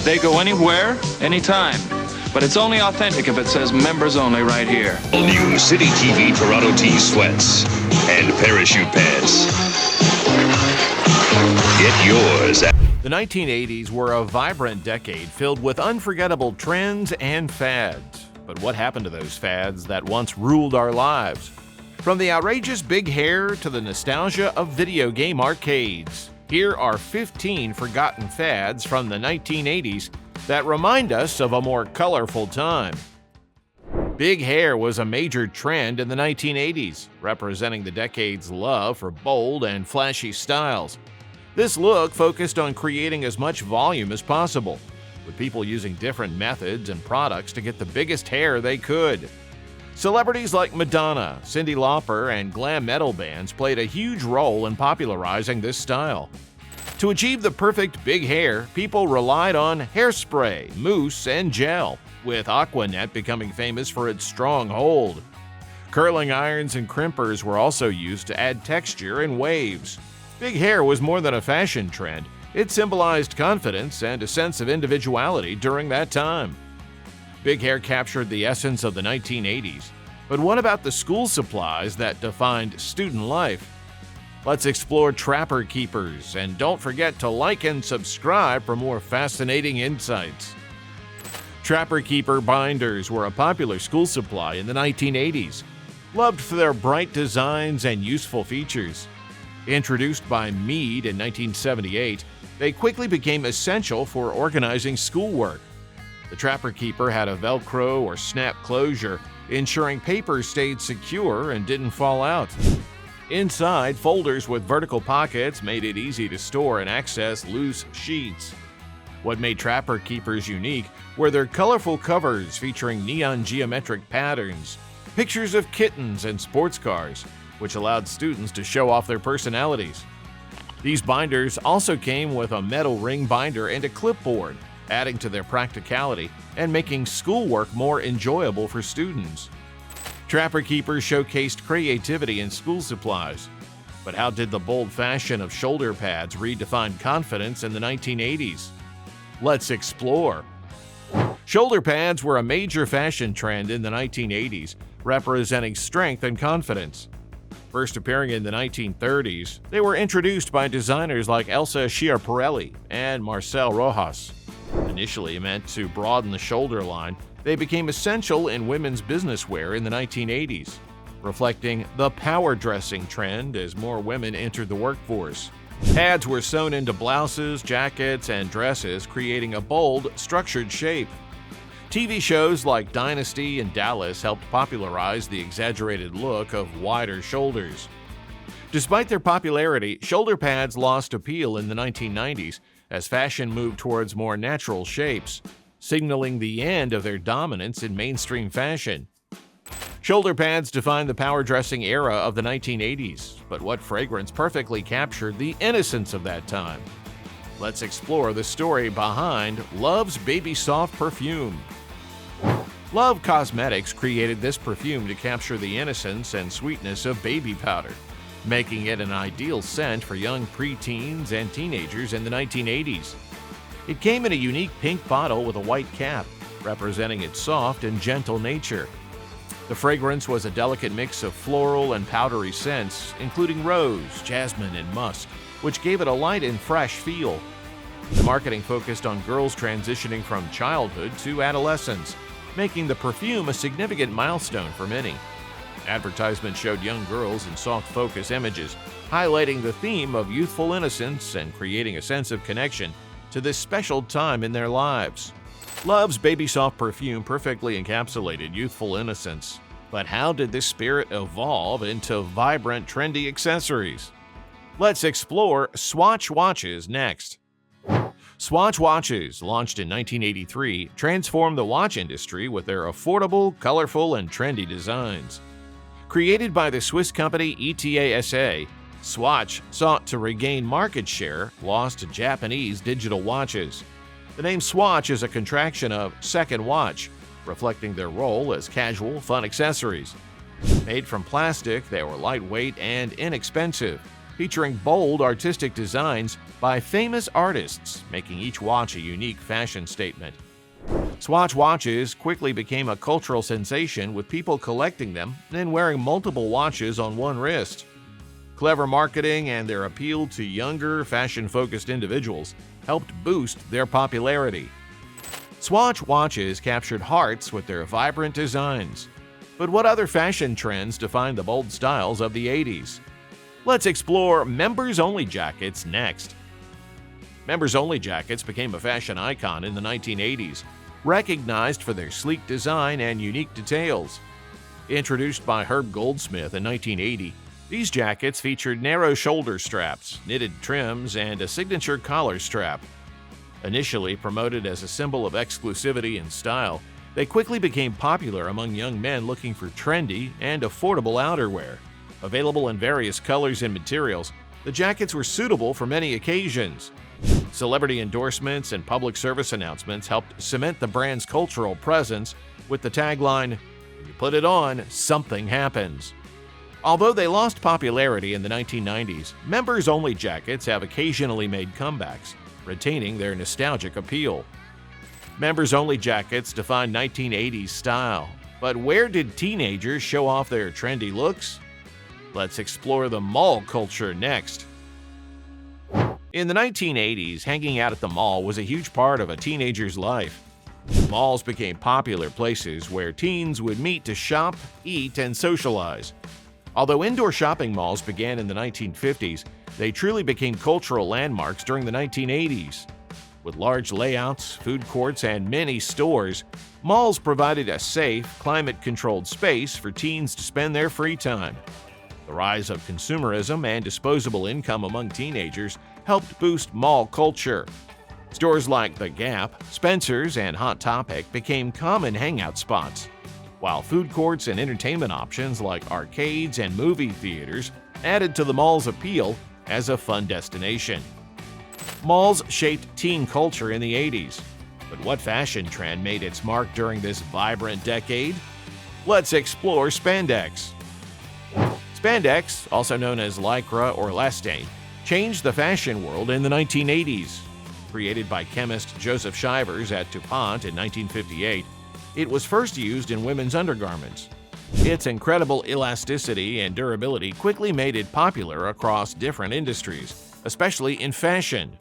They go anywhere, anytime. But it's only authentic if it says members only right here. All new City TV Toronto T sweats and parachute pants. Get yours at The 1980s were a vibrant decade filled with unforgettable trends and fads. But what happened to those fads that once ruled our lives? From the outrageous big hair to the nostalgia of video game arcades, here are 15 forgotten fads from the 1980s that remind us of a more colorful time. Big hair was a major trend in the 1980s, representing the decade's love for bold and flashy styles. This look focused on creating as much volume as possible, with people using different methods and products to get the biggest hair they could. Celebrities like Madonna, Cyndi Lauper, and glam metal bands played a huge role in popularizing this style. To achieve the perfect big hair, people relied on hairspray, mousse, and gel, with Aquanet becoming famous for its strong hold. Curling irons and crimpers were also used to add texture and waves. Big hair was more than a fashion trend. It symbolized confidence and a sense of individuality during that time. Big hair captured the essence of the 1980s. But what about the school supplies that defined student life? Let's explore Trapper Keepers, and don't forget to like and subscribe for more fascinating insights. Trapper Keeper binders were a popular school supply in the 1980s, loved for their bright designs and useful features. Introduced by Mead in 1978, they quickly became essential for organizing schoolwork. The Trapper Keeper had a Velcro or snap closure, ensuring paper stayed secure and didn't fall out. Inside, folders with vertical pockets made it easy to store and access loose sheets. What made Trapper Keepers unique were their colorful covers featuring neon geometric patterns, pictures of kittens and sports cars, which allowed students to show off their personalities. These binders also came with a metal ring binder and a clipboard, adding to their practicality and making schoolwork more enjoyable for students. Trapper Keepers showcased creativity in school supplies. But how did the bold fashion of shoulder pads redefine confidence in the 1980s? Let's explore. Shoulder pads were a major fashion trend in the 1980s, representing strength and confidence. First appearing in the 1930s, they were introduced by designers like Elsa Schiaparelli and Marcel Rojas. Initially meant to broaden the shoulder line, they became essential in women's business wear in the 1980s, reflecting the power dressing trend as more women entered the workforce. Pads were sewn into blouses, jackets, and dresses, creating a bold, structured shape. TV shows like Dynasty and Dallas helped popularize the exaggerated look of wider shoulders. Despite their popularity, shoulder pads lost appeal in the 1990s as fashion moved towards more natural shapes, signaling the end of their dominance in mainstream fashion. Shoulder pads defined the power dressing era of the 1980s, but what fragrance perfectly captured the innocence of that time? Let's explore the story behind Love's Baby Soft perfume. Love Cosmetics created this perfume to capture the innocence and sweetness of baby powder, making it an ideal scent for young preteens and teenagers in the 1980s. It came in a unique pink bottle with a white cap, representing its soft and gentle nature. The fragrance was a delicate mix of floral and powdery scents, including rose, jasmine, and musk, which gave it a light and fresh feel. The marketing focused on girls transitioning from childhood to adolescence, making the perfume a significant milestone for many. Advertisements showed young girls in soft focus images, highlighting the theme of youthful innocence and creating a sense of connection to this special time in their lives. Love's Baby Soft perfume perfectly encapsulated youthful innocence. But how did this spirit evolve into vibrant, trendy accessories? Let's explore Swatch Watches next. Swatch Watches, launched in 1983, transformed the watch industry with their affordable, colorful, and trendy designs. Created by the Swiss company ETA, Swatch sought to regain market share lost to Japanese digital watches. The name Swatch is a contraction of second watch, reflecting their role as casual, fun accessories. Made from plastic, they were lightweight and inexpensive, featuring bold artistic designs by famous artists, making each watch a unique fashion statement. Swatch watches quickly became a cultural sensation, with people collecting them and wearing multiple watches on one wrist. Clever marketing and their appeal to younger, fashion-focused individuals helped boost their popularity. Swatch watches captured hearts with their vibrant designs. But what other fashion trends defined the bold styles of the 80s? Let's explore members-only jackets next. Members-only jackets became a fashion icon in the 1980s, recognized for their sleek design and unique details. Introduced by Herb Goldsmith in 1980, these jackets featured narrow shoulder straps, knitted trims, and a signature collar strap. Initially promoted as a symbol of exclusivity and style, they quickly became popular among young men looking for trendy and affordable outerwear. Available in various colors and materials, the jackets were suitable for many occasions. Celebrity endorsements and public service announcements helped cement the brand's cultural presence with the tagline, "When you put it on, something happens." Although they lost popularity in the 1990s, members-only jackets have occasionally made comebacks, retaining their nostalgic appeal. Members-only jackets define 1980s style, but where did teenagers show off their trendy looks? Let's explore the mall culture next. In the 1980s, hanging out at the mall was a huge part of a teenager's life. Malls became popular places where teens would meet to shop, eat, and socialize. Although indoor shopping malls began in the 1950s, they truly became cultural landmarks during the 1980s. With large layouts, food courts, and many stores, malls provided a safe, climate-controlled space for teens to spend their free time. The rise of consumerism and disposable income among teenagers helped boost mall culture. Stores like The Gap, Spencer's, and Hot Topic became common hangout spots, while food courts and entertainment options like arcades and movie theaters added to the mall's appeal as a fun destination. Malls shaped teen culture in the 80s, but what fashion trend made its mark during this vibrant decade? Let's explore spandex. Spandex, also known as lycra or elastane, changed the fashion world in the 1980s. Created by chemist Joseph Shivers at DuPont in 1958, it was first used in women's undergarments. Its incredible elasticity and durability quickly made it popular across different industries, especially in fashion.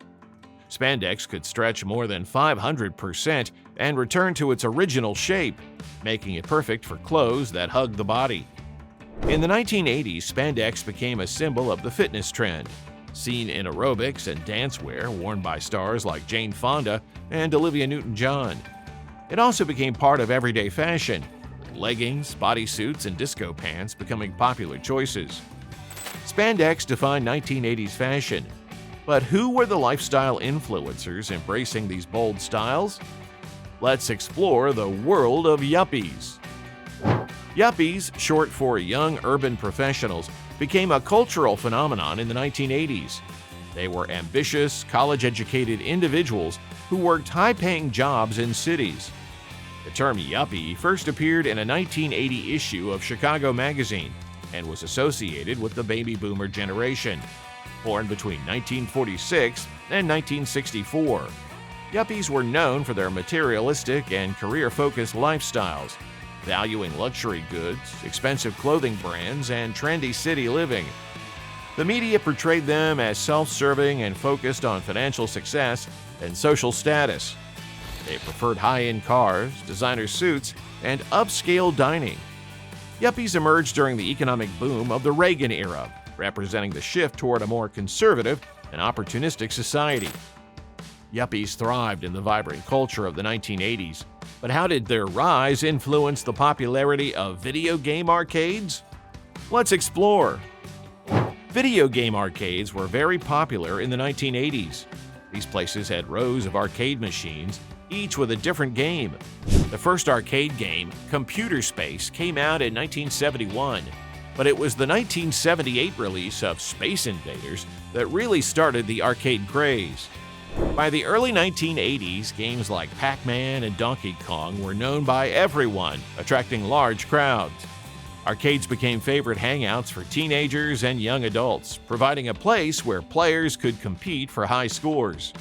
Spandex could stretch more than 500% and return to its original shape, making it perfect for clothes that hug the body. In the 1980s, spandex became a symbol of the fitness trend, seen in aerobics and dancewear worn by stars like Jane Fonda and Olivia Newton-John. It also became part of everyday fashion, with leggings, bodysuits, and disco pants becoming popular choices. Spandex defined 1980s fashion, but who were the lifestyle influencers embracing these bold styles? Let's explore the world of Yuppies. Yuppies, short for young urban professionals, became a cultural phenomenon in the 1980s. They were ambitious, college-educated individuals who worked high-paying jobs in cities. The term yuppie first appeared in a 1980 issue of Chicago Magazine and was associated with the baby boomer generation, born between 1946 and 1964. Yuppies were known for their materialistic and career-focused lifestyles, valuing luxury goods, expensive clothing brands, and trendy city living. The media portrayed them as self-serving and focused on financial success and social status. They preferred high-end cars, designer suits, and upscale dining. Yuppies emerged during the economic boom of the Reagan era, representing the shift toward a more conservative and opportunistic society. Yuppies thrived in the vibrant culture of the 1980s, but how did their rise influence the popularity of video game arcades? Let's explore. Video game arcades were very popular in the 1980s. These places had rows of arcade machines, each with a different game. The first arcade game, Computer Space, came out in 1971, but it was the 1978 release of Space Invaders that really started the arcade craze. By the early 1980s, games like Pac-Man and Donkey Kong were known by everyone, attracting large crowds. Arcades became favorite hangouts for teenagers and young adults, providing a place where players could compete for high scores.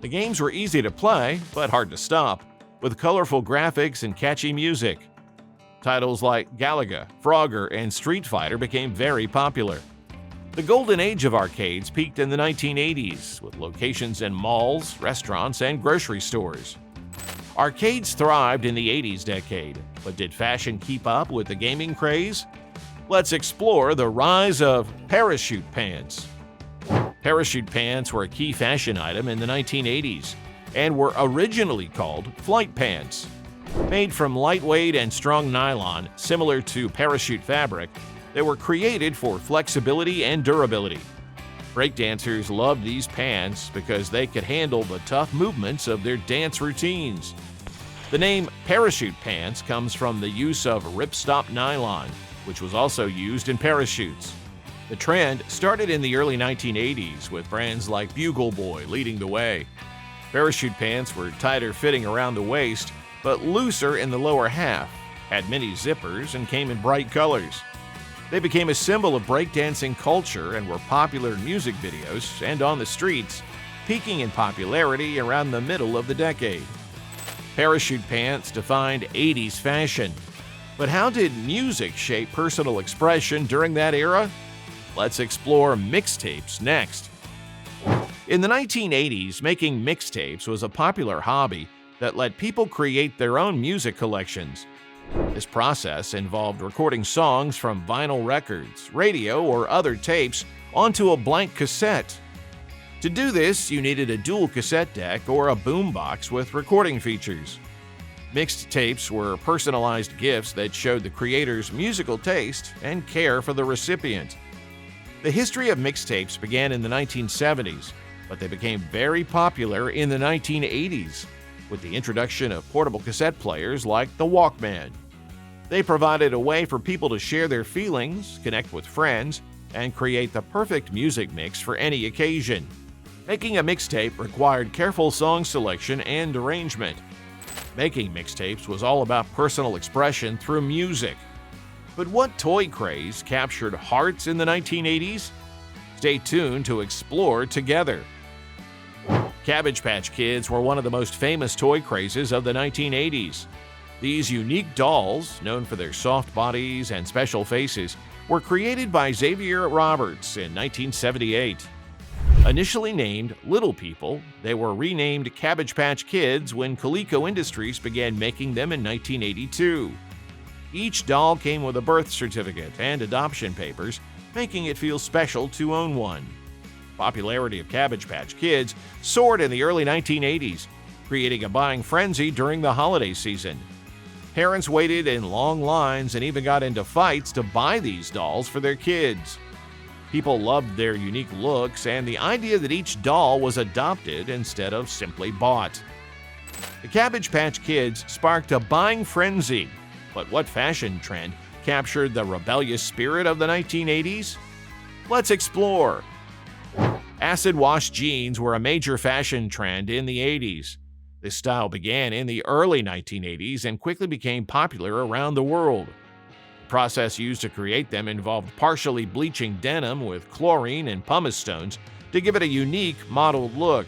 The games were easy to play, but hard to stop, with colorful graphics and catchy music. Titles like Galaga, Frogger, and Street Fighter became very popular. The golden age of arcades peaked in the 1980s, with locations in malls, restaurants, and grocery stores. Arcades thrived in the 80s decade, but did fashion keep up with the gaming craze? Let's explore the rise of parachute pants. Parachute pants were a key fashion item in the 1980s and were originally called flight pants. Made from lightweight and strong nylon, similar to parachute fabric, they were created for flexibility and durability. Breakdancers loved these pants because they could handle the tough movements of their dance routines. The name parachute pants comes from the use of ripstop nylon, which was also used in parachutes. The trend started in the early 1980s with brands like Bugle Boy leading the way. Parachute pants were tighter fitting around the waist, but looser in the lower half, had many zippers, and came in bright colors. They became a symbol of breakdancing culture and were popular in music videos and on the streets, peaking in popularity around the middle of the decade. Parachute pants defined 80s fashion. But how did music shape personal expression during that era? Let's explore mixtapes next. In the 1980s, making mixtapes was a popular hobby that let people create their own music collections. This process involved recording songs from vinyl records, radio, or other tapes onto a blank cassette. To do this, you needed a dual cassette deck or a boombox with recording features. Mixed tapes were personalized gifts that showed the creator's musical taste and care for the recipient. The history of mixtapes began in the 1970s, but they became very popular in the 1980s with the introduction of portable cassette players like the Walkman. They provided a way for people to share their feelings, connect with friends, and create the perfect music mix for any occasion. Making a mixtape required careful song selection and arrangement. Making mixtapes was all about personal expression through music. But what toy craze captured hearts in the 1980s? Stay tuned to explore together. Cabbage Patch Kids were one of the most famous toy crazes of the 1980s. These unique dolls, known for their soft bodies and special faces, were created by Xavier Roberts in 1978. Initially named Little People, they were renamed Cabbage Patch Kids when Coleco Industries began making them in 1982. Each doll came with a birth certificate and adoption papers, making it feel special to own one. Popularity of Cabbage Patch Kids soared in the early 1980s, creating a buying frenzy during the holiday season. Parents waited in long lines and even got into fights to buy these dolls for their kids. People loved their unique looks and the idea that each doll was adopted instead of simply bought. The Cabbage Patch Kids sparked a buying frenzy, but what fashion trend captured the rebellious spirit of the 1980s? Let's explore. Acid wash jeans were a major fashion trend in the 80s. This style began in the early 1980s and quickly became popular around the world. The process used to create them involved partially bleaching denim with chlorine and pumice stones to give it a unique, mottled look.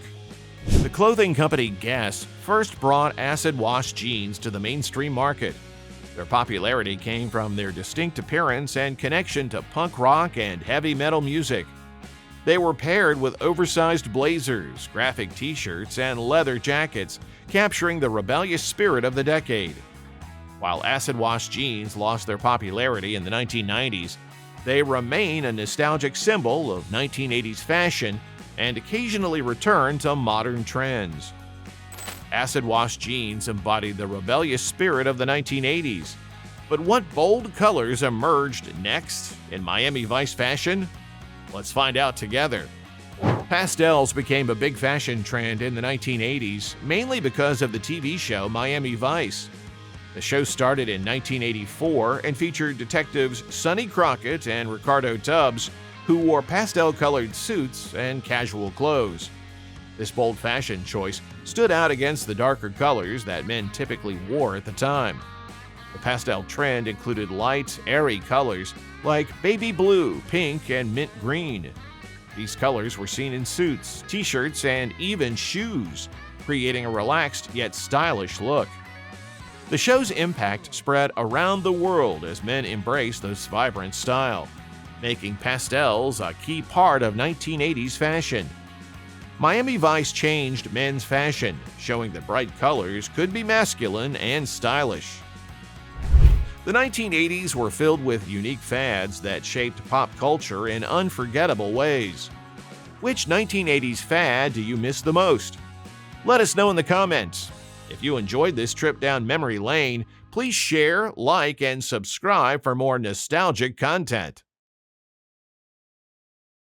The clothing company Guess first brought acid wash jeans to the mainstream market. Their popularity came from their distinct appearance and connection to punk rock and heavy metal music. They were paired with oversized blazers, graphic t-shirts, and leather jackets, capturing the rebellious spirit of the decade. While acid wash jeans lost their popularity in the 1990s, they remain a nostalgic symbol of 1980s fashion and occasionally return to modern trends. Acid wash jeans embodied the rebellious spirit of the 1980s. But what bold colors emerged next in Miami Vice fashion? Let's find out together. Pastels became a big fashion trend in the 1980s, mainly because of the TV show Miami Vice. The show started in 1984 and featured detectives Sonny Crockett and Ricardo Tubbs, who wore pastel-colored suits and casual clothes. This bold fashion choice stood out against the darker colors that men typically wore at the time. The pastel trend included light, airy colors like baby blue, pink, and mint green. These colors were seen in suits, t-shirts, and even shoes, creating a relaxed yet stylish look. The show's impact spread around the world as men embraced this vibrant style, making pastels a key part of 1980s fashion. Miami Vice changed men's fashion, showing that bright colors could be masculine and stylish. The 1980s were filled with unique fads that shaped pop culture in unforgettable ways. Which 1980s fad do you miss the most? Let us know in the comments. If you enjoyed this trip down memory lane, please share, like, and subscribe for more nostalgic content.